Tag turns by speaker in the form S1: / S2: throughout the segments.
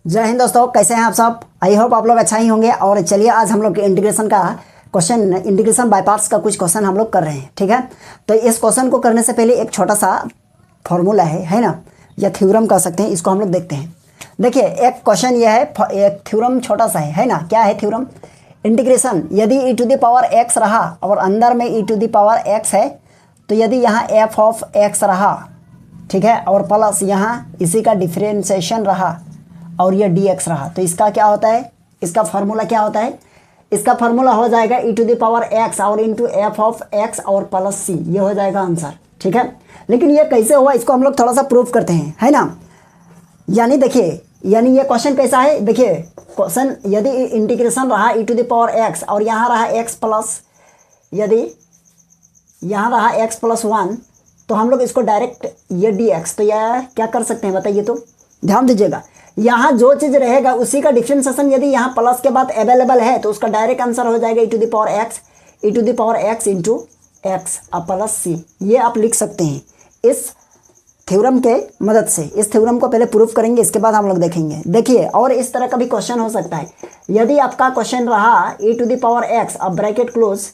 S1: जय हिंद दोस्तों, कैसे हैं आप सब। आई होप आप लोग अच्छा ही होंगे। और चलिए आज हम लोग इंटीग्रेशन का क्वेश्चन, इंटीग्रेशन बाय पार्ट्स का कुछ क्वेश्चन हम लोग कर रहे हैं। ठीक है, तो इस क्वेश्चन को करने से पहले एक छोटा सा फॉर्मूला है ना, या थ्योरम कह सकते हैं, इसको हम लोग देखते हैं। देखिए एक क्वेश्चन ये है, एक थ्योरम छोटा सा है ना। क्या है थ्योरम? इंटीग्रेशन यदि e to the power x रहा और अंदर में e to the power x है, तो यदि यहाँ f ऑफ x रहा, ठीक है, और प्लस यहाँ इसी का डिफ्रेंशिएशन रहा और ये dx रहा, तो इसका क्या होता है, इसका फार्मूला क्या होता है? इसका फार्मूला हो जाएगा e to the power x और इंटू एफ ऑफ x और प्लस c, ये हो जाएगा आंसर। ठीक है, लेकिन ये कैसे हुआ इसको हम लोग थोड़ा सा प्रूफ करते हैं, है ना। यानी देखिए, यानी ये क्वेश्चन कैसा है, देखिए क्वेश्चन यदि इंटीग्रेशन रहा e to the power x और यहाँ रहा x प्लस, यदि यहाँ रहा x प्लस 1, तो हम लोग इसको डायरेक्ट ये dx, तो यह क्या कर सकते हैं बताइए। तो ध्यान दीजिएगा, यहाँ जो चीज़ रहेगा उसी का डिफरेंशिएशन यदि यहाँ प्लस के बाद अवेलेबल है तो उसका डायरेक्ट आंसर हो जाएगा e to the power x into x plus c. ये आप लिख सकते हैं इस थ्योरम के मदद से। इस थ्योरम को पहले प्रूफ करेंगे, इसके बाद हम लोग देखेंगे। देखिए, और इस तरह का भी क्वेश्चन हो सकता है, यदि आपका क्वेश्चन रहा e to the power x, अब ब्रैकेट क्लोज,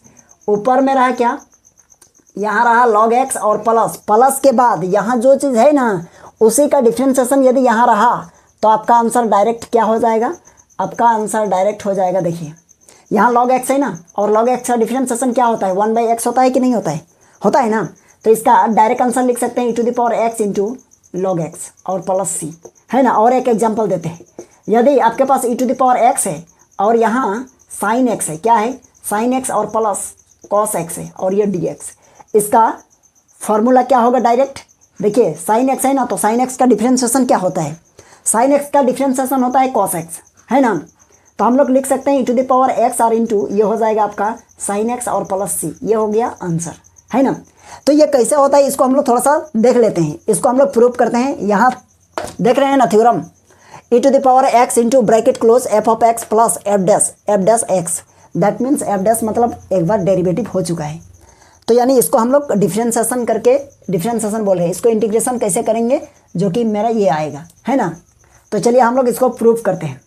S1: ऊपर में रहा क्या, यहाँ रहा log x और प्लस के बाद यहाँ जो चीज़ है ना उसी का डिफरेंशिएशन यदि यहाँ रहा, तो आपका आंसर डायरेक्ट क्या हो जाएगा, आपका आंसर डायरेक्ट हो जाएगा। देखिए यहाँ log x है ना, और log x का डिफरेंशिएशन क्या होता है, 1/x होता है कि नहीं होता है, होता है ना। तो इसका डायरेक्ट आंसर लिख सकते हैं e to the power x into log x और प्लस c, है ना। और एक एग्जांपल देते हैं, यदि आपके पास e to the power x है और यहाँ साइन x है, क्या है, साइन x और प्लस कॉस x है और ये dx, इसका फॉर्मूला क्या होगा डायरेक्ट। देखिए साइन x है ना, तो साइन x का डिफरेंशिएशन क्या होता है, साइन x का डिफरेंशिएशन होता है कॉस x, है ना। तो हम लोग लिख सकते हैं e to the power x और इंटू ये हो जाएगा आपका साइन x और प्लस c, ये हो गया आंसर, है ना। तो ये कैसे होता है इसको हम लोग थोड़ा सा देख लेते हैं, इसको हम लोग प्रूव करते हैं। यहाँ देख रहे हैं ना theorem, e to the power x into bracket close F of x plus F dash x, that means F dash मतलब एक बार डेरिवेटिव हो चुका है। तो यानी इसको हम लोग डिफ्रेंशिएशन करके, डिफ्रेंशिएशन बोल रहे हैं, इसको इंटीग्रेशन कैसे करेंगे, जो कि मेरा ये आएगा, है ना। तो चलिए हम लोग इसको प्रूफ करते हैं।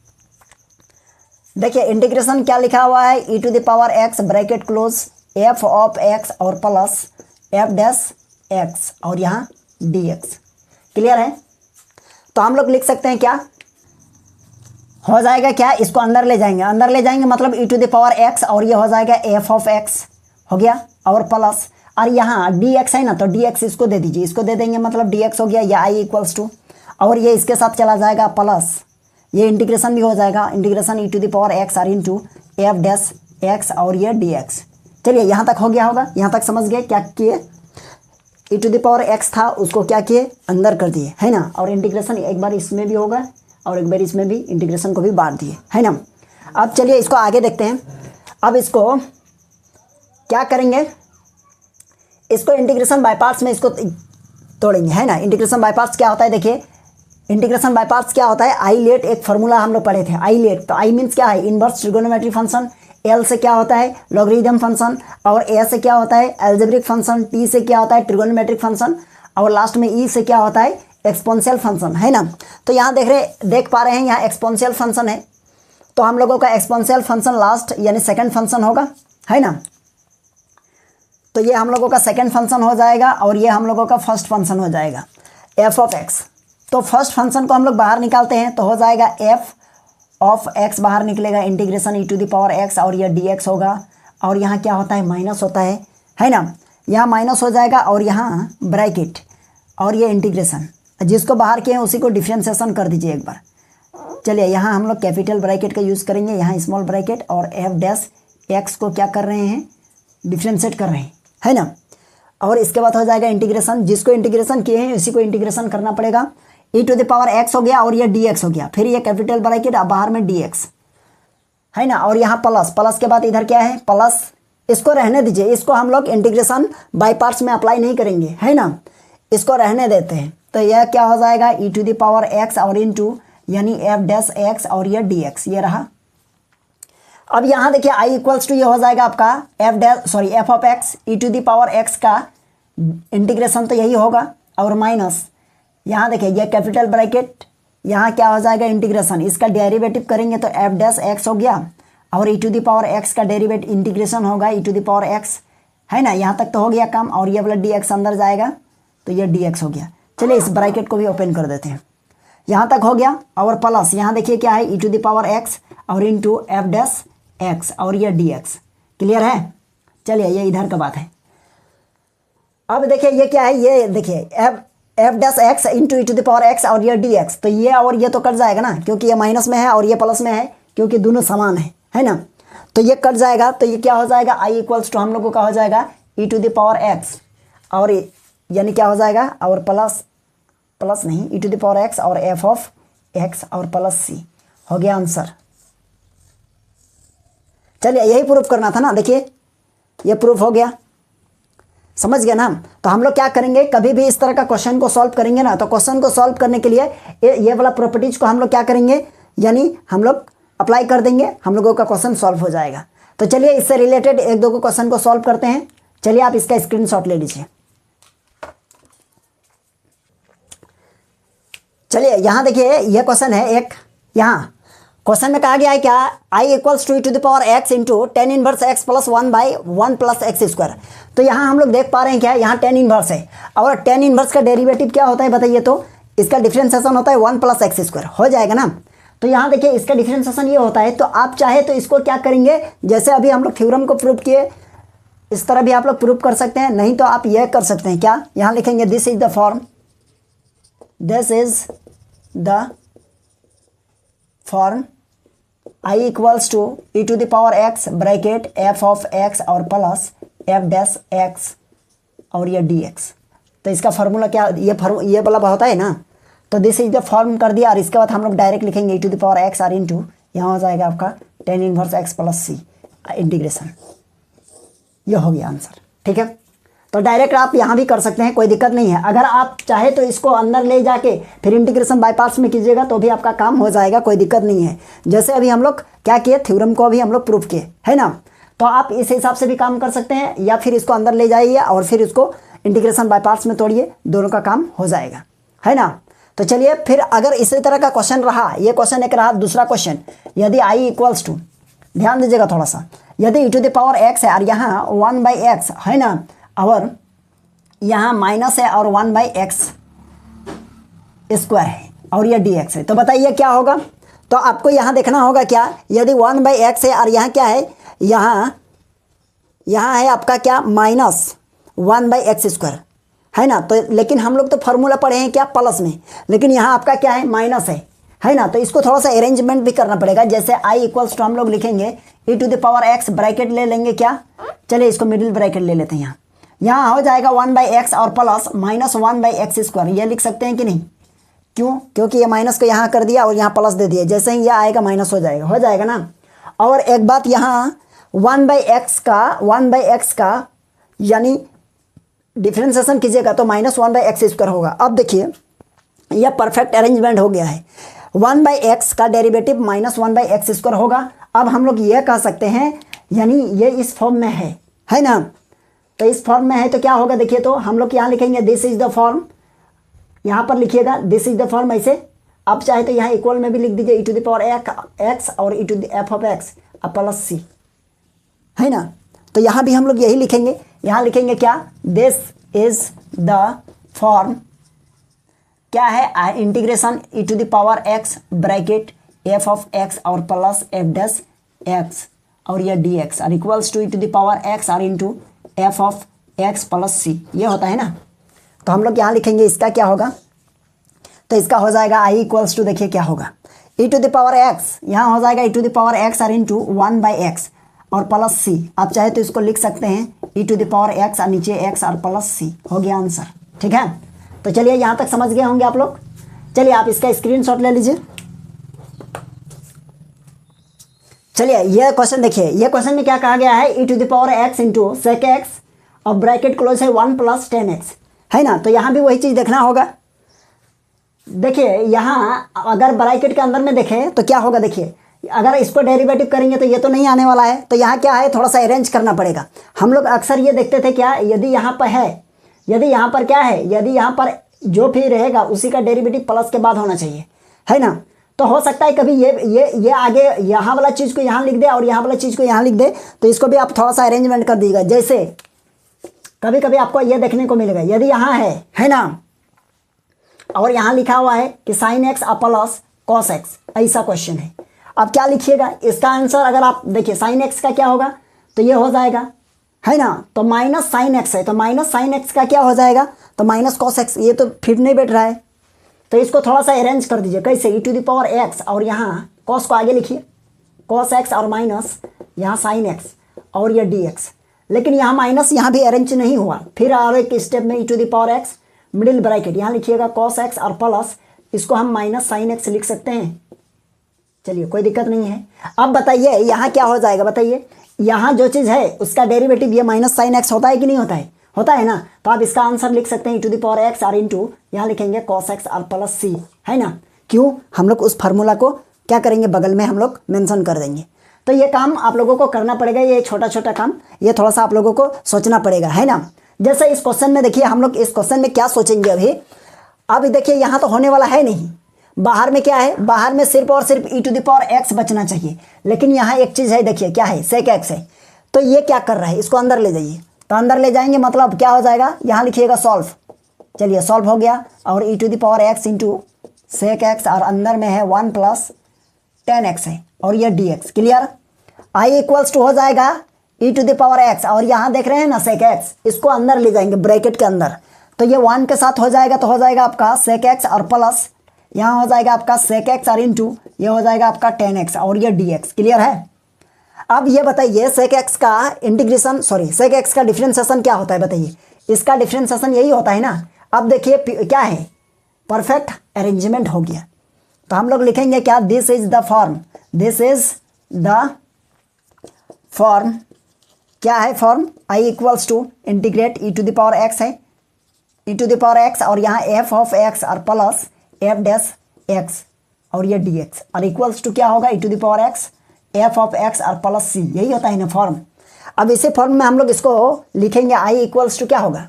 S1: देखिए इंटीग्रेशन क्या लिखा हुआ है, e to the power x bracket close F of x और प्लस एफ डैश x और यहाँ dx, क्लियर है। तो हम लोग लिख सकते हैं क्या हो जाएगा, क्या, इसको अंदर ले जाएंगे, अंदर ले जाएंगे मतलब e to the power x और ये हो जाएगा एफ ऑफ x हो गया और प्लस, और यहाँ dx है ना, तो dx इसको दे दीजिए, इसको दे देंगे मतलब dx हो गया, या i इक्वल्स टू, और ये इसके साथ चला जाएगा प्लस, ये इंटीग्रेशन भी हो जाएगा, integration e to the power x और इंटू एफ डैश x और ये dx। चलिए यहाँ तक हो गया होगा, यहाँ तक समझ गए क्या किए, e to the power x था उसको क्या किए, अंदर कर दिए, है ना। और इंटीग्रेशन एक बार इसमें भी होगा और एक बार इसमें भी, इंटीग्रेशन को भी बांट दिए, है ना। अब चलिए इसको आगे देखते हैं। अब इसको क्या करेंगे, इसको इंटीग्रेशन बाय पार्ट्स में इसको तोड़ेंगे, है ना। इंटीग्रेशन बाय पार्ट्स क्या होता है, देखिए इंटीग्रेशन बाय पार्ट्स क्या होता है, आई लेट एक फार्मूला हम लोग पढ़े थे, आई लेट, तो आई मीन्स क्या है, इनवर्स ट्रिगोनोमेट्री फंक्शन, एल से क्या होता है लॉगरिथम फंक्शन, और ए से क्या होता है एल्जेब्रिक फंक्शन, टी से क्या होता है ट्रिगोनोमेट्रिक फंक्शन, और लास्ट में ई से क्या होता है एक्सपोनेंशियल फंक्शन, है ना। तो यहाँ देख पा रहे हैं यहाँ एक्सपोनेंशियल फंक्शन है, तो हम लोगों का एक्सपोनेंशियल फंक्शन लास्ट यानी सेकंड फंक्शन होगा, है ना। तो ये हम लोगों का सेकंड फंक्शन हो जाएगा और ये हम लोगों का फर्स्ट फंक्शन हो जाएगा एफ ऑफ एक्स। तो फर्स्ट फंक्शन को हम लोग बाहर निकालते हैं, तो हो जाएगा एफ ऑफ एक्स बाहर निकलेगा, integration e to the power x और ये dx होगा, और यहाँ क्या होता है माइनस होता है ना, यहाँ माइनस हो जाएगा और यहाँ ब्रैकेट और ये इंटीग्रेशन, जिसको बाहर किए हैं उसी को डिफ्रेंशिएशन कर दीजिए एक बार। चलिए यहाँ हम लोग कैपिटल ब्रैकेट का यूज़ करेंगे, यहाँ स्मॉल ब्रैकेट, और एफ डैश एक्स को क्या कर रहे हैं, डिफ्रेंशिएट कर रहे हैं, है ना। और इसके बाद हो जाएगा इंटीग्रेशन, जिसको इंटीग्रेशन किए हैं उसी को इंटीग्रेशन करना पड़ेगा, e to the power x हो गया और ये dx हो गया, फिर ये कैपिटल ब्रैकेट बाहर में dx, है ना। और यहाँ प्लस के बाद इधर क्या है प्लस, इसको रहने दीजिए, इसको हम लोग इंटीग्रेशन बाय पार्ट्स में अप्लाई नहीं करेंगे, है ना, इसको रहने देते हैं। तो यह क्या हो जाएगा e to the power x और इंटू यानी एफ डैश x और ये dx, ये रहा। अब यहाँ देखिए i इक्वल्स टू ये हो जाएगा आपका F of x e to the power x का इंटीग्रेशन तो यही होगा, और माइनस यहाँ देखिए ये कैपिटल ब्रैकेट यहाँ क्या हो जाएगा इंटीग्रेशन, इसका डेरिवेटिव करेंगे तो एफ डैश एक्स हो गया और e to the power x का डेरिवेटिव इंटीग्रेशन होगा e to the power x, है ना। यहाँ तक तो हो गया काम, और ये वाला डी एक्स अंदर जाएगा तो ये डी एक्स हो गया। चलिए इस ब्रैकेट को भी ओपन कर देते हैं, यहाँ तक हो गया। और प्लस यहाँ देखिए क्या है e to the power x और इंटू एफ डैश एक्स और ये डी एक्स। क्लियर है। चलिए ये इधर का बात है। अब देखिए ये क्या है, ये देखिए F dash X into E to the power x और ये डी एक्स, तो ये और ये तो कट जाएगा ना, क्योंकि ये माइनस में है और ये प्लस में है, क्योंकि दोनों समान है ना। तो ये कट जाएगा, तो ये क्या हो जाएगा आई इक्वल्स टू हम लोगों का हो जाएगा E to the power x और यानी क्या हो जाएगा और प्लस नहीं ई टू द पावर एक्स और एफ ऑफ एक्स और प्लस सी हो गया आंसर। चलिए यही प्रूफ करना था ना, देखिए ये प्रूफ हो गया, समझ गया ना। तो हम लोग क्या करेंगे, कभी भी इस तरह का क्वेश्चन को सॉल्व करेंगे ना, तो क्वेश्चन को सॉल्व करने के लिए ये वाला प्रॉपर्टीज को हम लोग क्या करेंगे, यानी हम लोग अप्लाई कर देंगे, हम लोगों का क्वेश्चन सॉल्व हो जाएगा। तो चलिए इससे रिलेटेड एक दो को क्वेश्चन को सॉल्व करते हैं। चलिए आप इसका स्क्रीनशॉट ले लीजिए। चलिए यहाँ देखिए ये क्वेश्चन है एक, यहाँ क्वेश्चन में कहा गया है क्या, I equals to E to the power x into tan inverse x plus 1/1 plus x square. तो यहाँ हम लोग देख पा रहे हैं क्या, यहाँ टेन इनवर्स है और टेन इनवर्स का डेरिवेटिव क्या होता है बताइए, तो इसका डिफरेंशिएशन होता है 1 प्लस एक्स स्क्वायर, हो जाएगा ना। तो यहाँ देखिए इसका डिफरेंशिएशन ये होता है, तो आप चाहे तो इसको क्या करेंगे, जैसे अभी हम लोग थ्योरम को प्रूव किए इस तरह भी आप लोग प्रूव कर सकते हैं, नहीं तो आप यह कर सकते हैं क्या, यहाँ लिखेंगे this is the form, this is the form I equals to E to the power x bracket F of x और प्लस एफ डैश एक्स और ये डी एक्स। तो इसका फार्मूला क्या, ये वाला होता है ना, तो दिस इज द फॉर्म कर दिया और इसके बाद हम लोग डायरेक्ट लिखेंगे e to the power x और इंटू यहाँ हो जाएगा आपका टेन इनवर्स एक्स प्लस सी इंटीग्रेशन, ये हो गया आंसर। ठीक है, तो डायरेक्ट आप यहाँ भी कर सकते हैं, कोई दिक्कत नहीं है। अगर आप चाहे तो इसको अंदर ले जाके फिर इंटीग्रेशन बाय पार्ट्स में कीजिएगा तो भी आपका काम हो जाएगा, कोई दिक्कत नहीं है। जैसे अभी हम लोग क्या किए, थ्योरम को अभी हम लोग प्रूफ किए, है ना। तो आप इस हिसाब से भी काम कर सकते हैं, या फिर इसको अंदर ले जाइए और फिर इसको इंटीग्रेशन बाय पार्ट्स में तोड़िए, दोनों का काम हो जाएगा, है ना। तो चलिए फिर अगर इसी तरह का क्वेश्चन रहा, ये क्वेश्चन एक रहा, दूसरा क्वेश्चन यदि आई इक्वल्स टू, ध्यान दीजिएगा थोड़ा सा, यदि ई टू द पावर एक्स है और यहाँ 1/x है ना, और यहाँ माइनस है और 1/x स्क्वायर है और ये dx है, तो बताइए क्या होगा। तो आपको यहाँ देखना होगा क्या, यदि 1/x है और यहाँ क्या है, यहाँ है आपका क्या माइनस 1/x स्क्वायर, है ना। तो लेकिन हम लोग तो फॉर्मूला पढ़े हैं क्या प्लस में, लेकिन यहाँ आपका क्या है माइनस है ना। तो इसको थोड़ा सा अरेंजमेंट भी करना पड़ेगा। जैसे आई इक्वल्स टू हम लोग लिखेंगे e to the power x, bracket ले लेंगे क्या, चलिए इसको मिडिल ब्रैकेट ले लेते हैं। यहाँ हो जाएगा 1/x और प्लस माइनस 1/x स्क्वायर, ये लिख सकते हैं कि नहीं, क्यों, क्योंकि ये माइनस को यहाँ कर दिया और यहाँ प्लस दे दिया, जैसे ही ये आएगा माइनस हो जाएगा ना। और एक बात यहाँ 1/x का यानी डिफ्रेंसिएशन कीजिएगा तो -1/x स्क्वायर होगा। अब देखिए यह परफेक्ट अरेंजमेंट हो गया है, 1/x का डेरिवेटिव -1/x स्क्वायर होगा। अब हम लोग ये कह सकते हैं, यानी ये इस फॉर्म में है ना। तो इस फॉर्म में है तो क्या होगा, देखिए तो हम लोग यहाँ लिखेंगे दिस इज द फॉर्म, यहाँ पर लिखिएगा दिस इज द फॉर्म ऐसे। आप चाहे तो यहाँ इक्वल में भी लिख दीजिए e to the power x और e to the f of x plus c, है ना। तो यहाँ भी हम लोग यही लिखेंगे, यहाँ लिखेंगे क्या, दिस इज द फॉर्म क्या है, integration e to the power x bracket F of x और प्लस एफ डैश एक्स और ये डी एक्स और equals to E to the power x और into F of x plus c, ये होता है ना। तो हम लोग यहाँ लिखेंगे इसका क्या होगा, तो इसका हो जाएगा आई इक्वल्स टू, देखिए क्या होगा, e to the power x, यहाँ हो जाएगा E to the power x और इंटू 1/x और प्लस सी। आप चाहे तो इसको लिख सकते हैं ई टू द पावर एक्स और नीचे एक्स और प्लस सी, हो गया आंसर। ठीक है, तो चलिए यहाँ तक समझ गए होंगे आप लोग। चलिए आप इसका स्क्रीनशॉट ले लीजिए। चलिए ये क्वेश्चन देखिए, ये क्वेश्चन में क्या कहा गया है, e to the power x into sec x और ब्रैकेट क्लोज है 1 + 10x, है ना। तो यहाँ भी वही चीज़ देखना होगा। देखिए यहाँ अगर ब्रैकेट के अंदर में देखें तो क्या होगा, देखिए अगर इसको डेरिवेटिव करेंगे तो ये तो नहीं आने वाला है, तो यहाँ क्या है, थोड़ा सा अरेंज करना पड़ेगा। हम लोग अक्सर ये देखते थे क्या, यदि यहाँ पर है, यदि यहाँ पर क्या है, यदि यहाँ पर जो भी रहेगा उसी का डेरिवेटिव प्लस के बाद होना चाहिए, है ना। तो हो सकता है कभी ये आगे यहाँ वाला चीज़ को यहाँ लिख दे और यहाँ वाला चीज़ को यहाँ लिख दे, तो इसको भी आप थोड़ा सा अरेंजमेंट कर दीजिएगा। जैसे कभी कभी आपको ये देखने को मिलेगा, यदि यहाँ है ना, और यहाँ लिखा हुआ है कि sine x plus cos x, ऐसा क्वेश्चन है। अब क्या लिखिएगा इसका आंसर, अगर आप देखिए साइन एक्स का क्या होगा, तो ये हो जाएगा, है ना। तो माइनस साइन एक्स है, तो माइनस साइन एक्स का क्या हो जाएगा, तो माइनस कॉस एक्स। ये तो फिर नहीं बैठ रहा है, तो इसको थोड़ा सा अरेंज कर दीजिए। कैसे, ई टू द पावर एक्स और यहाँ कॉस को आगे लिखिए, कॉस एक्स और माइनस यहाँ साइन एक्स और ये डी एक्स। लेकिन यहाँ माइनस यहाँ भी अरेंज नहीं हुआ, फिर और एक स्टेप में e to the power x middle bracket यहाँ लिखिएगा कॉस एक्स और प्लस इसको हम माइनस साइन एक्स लिख सकते हैं। चलिए कोई दिक्कत नहीं है। अब बताइए यहाँ क्या हो जाएगा, बताइए यहाँ जो चीज़ है उसका डेरिवेटिव ये माइनस साइन एक्स होता है कि नहीं होता है, होता है ना। तो आप इसका आंसर लिख सकते हैं ई टू द पावर एक्स और इंटू यहाँ लिखेंगे कॉस एक्स और प्लस सी, है ना। क्यों, हम लोग उस फार्मूला को क्या करेंगे, बगल में हम लोग मेंशन कर देंगे। तो ये काम आप लोगों को करना पड़ेगा, ये छोटा छोटा काम, ये थोड़ा सा आप लोगों को सोचना पड़ेगा, है ना। जैसे इस क्वेश्चन में देखिए, हम लोग इस क्वेश्चन में क्या सोचेंगे अभी देखिए यहाँ तो होने वाला है नहीं, बाहर में क्या है, बाहर में सिर्फ और सिर्फ ई टू द पावर एक्स बचना चाहिए। लेकिन यहाँ एक चीज़ है, देखिए क्या है, सेक एक्स है। तो ये क्या कर रहा है, इसको अंदर ले जाइए। तो अंदर ले जाएंगे मतलब क्या हो जाएगा, यहाँ लिखिएगा सॉल्व। चलिए सॉल्व हो गया, और e to the power x into sec x और अंदर में है 1 प्लस टेन एक्स है और ये D X. Clear, I equals to हो जाएगा E to the power x और यहाँ देख रहे हैं ना सेक एक्स, इसको अंदर ले जाएंगे ब्रैकेट के अंदर। तो ये 1 के साथ हो जाएगा, तो हो जाएगा आपका सेक एक्स और प्लस यहाँ हो जाएगा आपका सेक एक्स और इंटू ये हो जाएगा आपका टेन एक्स और ये डी एक्स। क्लियर है। अब ये बताइए सेक एक्स का इंटीग्रेशन, सेक एक्स का डिफरेंशिएशन क्या होता है, बताइए। इसका डिफरेंशिएशन यही होता है ना। अब देखिए क्या है, परफेक्ट अरेंजमेंट हो गया। तो हम लोग लिखेंगे क्या, this is the form, this is the form, क्या है form, I equals to integrate e to the power x है, e to the power x और यहाँ एफ ऑफ एक्स और प्लस एफ डैश एक्स और ये डी एक्स और equals to क्या होगा, e to the power x f of x और प्लस सी, यही होता है ना फॉर्म। अब इसी फॉर्म में हम लोग इसको लिखेंगे, आई इक्वल्स टू क्या होगा,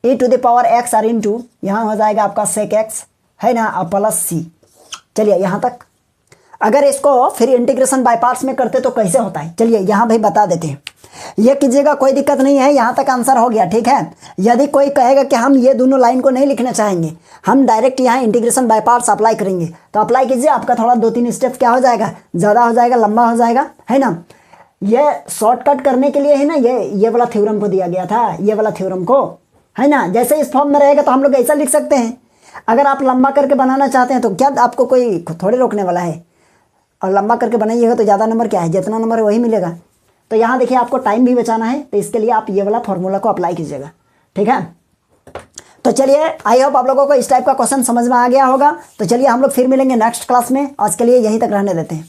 S1: e to the power x और इंटू यहाँ हो जाएगा आपका सेक एक्स, है ना, और प्लस सी। चलिए यहाँ तक। अगर इसको फिर इंटीग्रेशन बाय पार्ट्स में करते तो कैसे होता है, चलिए यहाँ भाई बता देते हैं। ये कीजिएगा, कोई दिक्कत नहीं है, यहाँ तक आंसर हो गया, ठीक है। यदि कोई कहेगा कि हम ये दोनों लाइन को नहीं लिखना चाहेंगे, हम डायरेक्ट यहाँ इंटीग्रेशन बाय पार्ट्स अप्लाई करेंगे, तो अप्लाई कीजिए। आपका थोड़ा 2-3 स्टेप क्या हो जाएगा, ज़्यादा हो जाएगा, लंबा हो जाएगा, है ना। ये शॉर्टकट करने के लिए है ना, ये वाला थ्योरम को दिया गया था, ये वाला थ्योरम को, है ना। जैसे इस फॉर्म में रहेगा तो हम लोग ऐसा लिख सकते हैं। अगर आप लंबा करके बनाना चाहते हैं तो क्या आपको कोई थोड़े रोकने वाला है, और लंबा करके बनाइएगा तो ज़्यादा नंबर क्या है, जितना नंबर है वही मिलेगा। तो यहाँ देखिए आपको टाइम भी बचाना है, तो इसके लिए आप ये वाला फॉर्मूला को अप्लाई कीजिएगा, ठीक है। तो चलिए, आई होप आप लोगों को इस टाइप का क्वेश्चन समझ में आ गया होगा। तो चलिए हम लोग फिर मिलेंगे नेक्स्ट क्लास में, आज के लिए यहीं तक रहने देते हैं।